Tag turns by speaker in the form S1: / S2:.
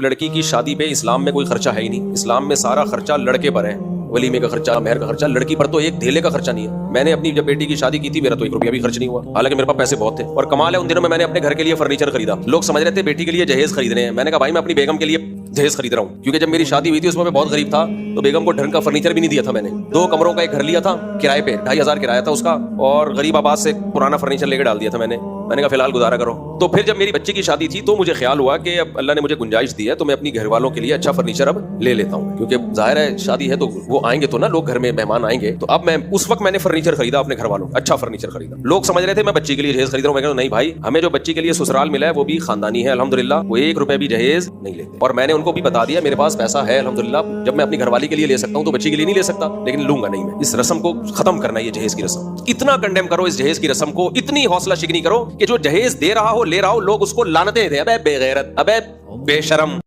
S1: لڑکی کی شادی پہ اسلام میں کوئی خرچہ ہے ہی نہیں. اسلام میں سارا خرچہ لڑکے پر ہے. ولیمے کا خرچہ, مہر کا خرچہ. لڑکی پر تو ایک دھیلے کا خرچہ نہیں ہے. میں نے اپنی جب بیٹی کی شادی کی تھی میرا تو 1 روپیہ بھی خرچ نہیں ہوا, حالانکہ میرے پاس پیسے بہت تھے. اور کمال ہے ان دنوں میں نے اپنے گھر کے لیے فرنیچر خریدا. لوگ سمجھ رہے تھے بیٹی کے لیے جہیز خرید رہے ہیں. میں نے کہا بھائی میں اپنی بیگم کے لیے جہیز خرید رہا ہوں, کیونکہ جب میری شادی ہوئی تھی اس میں میں بہت غریب تھا, تو بیگم کو ڈھنگ کا فرنیچر بھی نہیں دیا تھا. میں نے 2 کمروں کا ایک گھر لیا تھا کرائے پہ, 2500 کرایہ تھا اس کا, اور غریب آباد سے پرانا فرنیچر لے کے ڈال دیا تھا. میں نے کہا فی الحال گزارا کرو. تو پھر جب میری بچی کی شادی تھی تو مجھے خیال ہوا کہ اب اللہ نے مجھے گنجائش دی ہے تو میں اپنی گھر والوں کے لیے اچھا فرنیچر اب لے لیتا ہوں, کیونکہ ظاہر ہے شادی ہے تو وہ آئیں گے تو نا, لوگ گھر میں مہمان آئیں گے. تو اب میں اس وقت میں نے فرنیچر خریدا اپنے گھر والوں, اچھا فرنیچر خریدا. لوگ سمجھ رہے تھے میں بچی کے لیے جہیز خرید رہا ہوں. میں کہا نہیں بھائی, ہمیں جو بچی کے لیے سسرال ملا ہے وہ بھی خاندانی ہے الحمدللہ, وہ 1 روپے بھی جہیز نہیں لیتے. اور میں نے ان کو بھی بتا دیا میرے پاس پیسہ ہے الحمدللہ, جب میں اپنی گھر والی کے لیے لے سکتا ہوں تو بچی کے لیے نہیں لے سکتا, لیکن لوں گا نہیں. میں اس رسم کو ختم کرنا ہے, یہ جہیز کی رسم. اتنا کنڈیم کرو اس جہیز کی رسم کو, اتنی حوصلہ شکنی کرو کہ جو جہیز دے رہا ہو لے رہا ہو, لوگ اس کو لعنتیں دیں, ابے بے غیرت, ابے بے شرم.